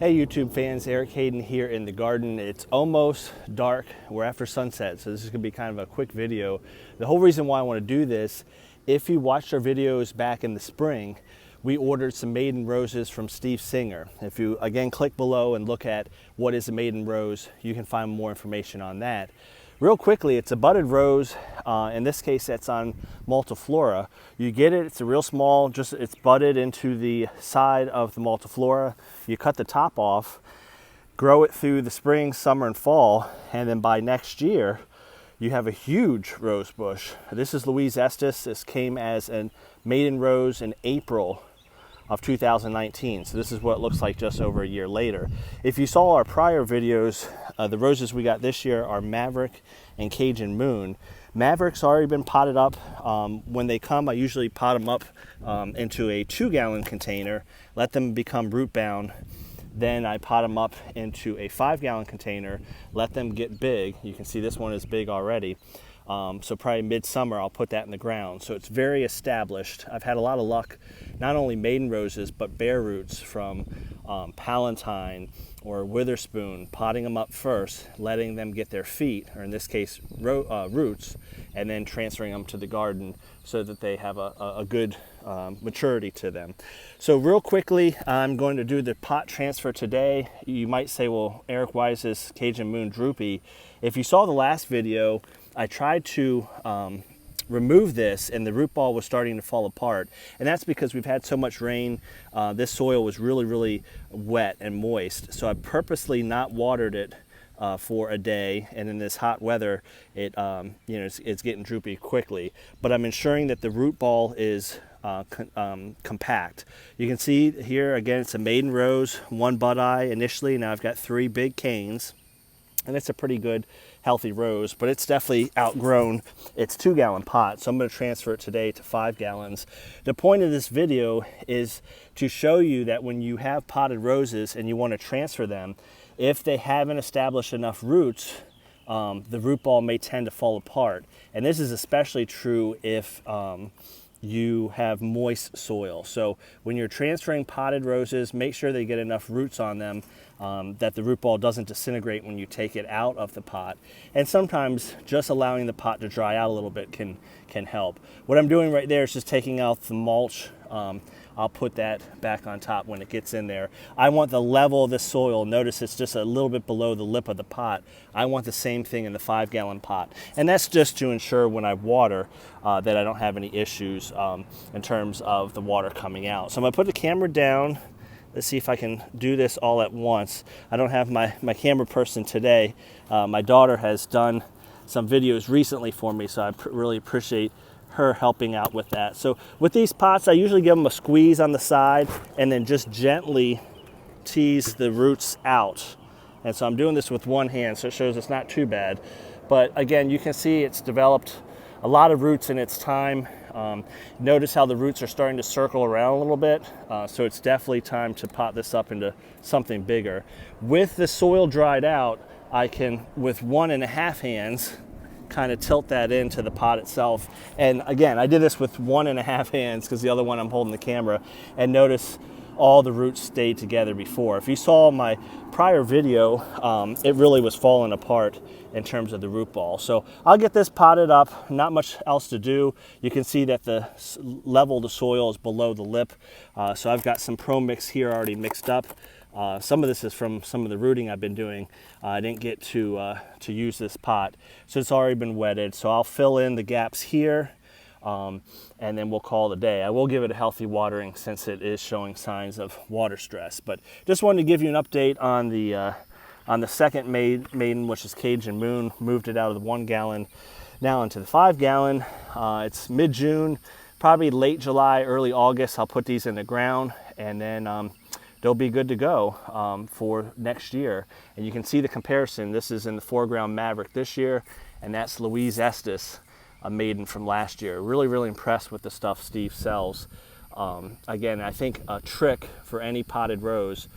Hey YouTube fans, Eric Hayden here in the garden. It's almost dark, we're after sunset, so this is going to be kind of a quick video. The whole reason why I want to do this, if you watched our videos back in the spring, we ordered some maiden roses from Steve Singer. If you again click below and look at what is a maiden rose, you can find more information on that. Real quickly, it's a budded rose. In this case, that's on multiflora. You get it, it's a real small, it's budded into the side of the multiflora. You cut the top off, grow it through the spring, summer, and fall, and then by next year, you have a huge rose bush. This is Louise Estes. This came as a maiden rose in April of 2019. So this is what it looks like just over a year later. If you saw our prior videos, the roses we got this year are Maverick and Cajun Moon. Maverick's already been potted up. When they come, I usually pot them up into a 2-gallon container, let them become root bound. Then I pot them up into a 5-gallon container, let them get big. You can see this one is big already. So probably midsummer I'll put that in the ground. So it's very established. I've had a lot of luck, not only maiden roses, but bare roots from Palatine or Witherspoon, potting them up first, letting them get their feet, or in this case roots, and then transferring them to the garden so that they have a good maturity to them. So real quickly, I'm going to do the pot transfer today. You might say, well, Eric, why is this Cajun Moon droopy? If you saw the last video, I tried to remove this and the root ball was starting to fall apart, and that's because we've had so much rain. This soil was really wet and moist, so I purposely not watered it for a day, and in this hot weather it's getting droopy quickly, but I'm ensuring that the root ball is compact. You can see here again, it's a maiden rose, 1 bud eye initially. Now I've got 3 big canes, and it's a pretty good healthy rose, but it's definitely outgrown its 2-gallon pot, so I'm going to transfer it today to 5 gallons. The point of this video is to show you that when you have potted roses and you want to transfer them, if they haven't established enough roots, the root ball may tend to fall apart, and this is especially true if you have moist soil. So when you're transferring potted roses, make sure they get enough roots on them, that the root ball doesn't disintegrate when you take it out of the pot. And sometimes just allowing the pot to dry out a little bit can help. What I'm doing right there is just taking out the mulch. I'll put that back on top when it gets in there. I want the level of the soil. Notice it's just a little bit below the lip of the pot. I want the same thing in the 5-gallon pot. And that's just to ensure when I water that I don't have any issues in terms of the water coming out. So I'm gonna put the camera down. Let's see if I can do this all at once. I don't have my camera person today. My daughter has done some videos recently for me, so I really appreciate her helping out with that. So with these pots, I usually give them a squeeze on the side and then just gently tease the roots out. And so I'm doing this with one hand, so it shows it's not too bad. But again, you can see it's developed a lot of roots in its time. Notice how the roots are starting to circle around a little bit. So it's definitely time to pot this up into something bigger. With the soil dried out, I can, with 1.5 hands, kind of tilt that into the pot itself. And again, I did this with 1.5 hands because the other one I'm holding the camera, and notice all the roots stayed together before. If you saw my prior video, it really was falling apart in terms of the root ball. So I'll get this potted up, not much else to do. You can see that the level of the soil is below the lip. So I've got some Pro Mix here already mixed up. Some of this is from some of the rooting I've been doing. I didn't get to use this pot, so it's already been wetted. So I'll fill in the gaps here, and then we'll call it a day. I will give it a healthy watering since it is showing signs of water stress. But just wanted to give you an update on the second maiden, which is Cajun Moon. Moved it out of the 1-gallon now into the 5-gallon. It's mid-June, probably late July, early August. I'll put these in the ground, and then they'll be good to go for next year. And you can see the comparison. This is in the foreground Maverick this year, and that's Louise Estes, a maiden from last year. Really impressed with the stuff Steve sells. Again, I think a trick for any potted rose,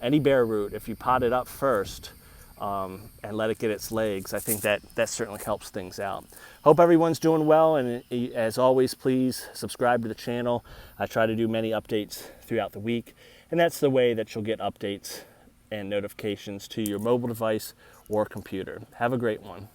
any bare root, if you pot it up first and let it get its legs, I think that certainly helps things out. Hope everyone's doing well, and as always, please subscribe to the channel. I try to do many updates throughout the week. And that's the way that you'll get updates and notifications to your mobile device or computer. Have a great one.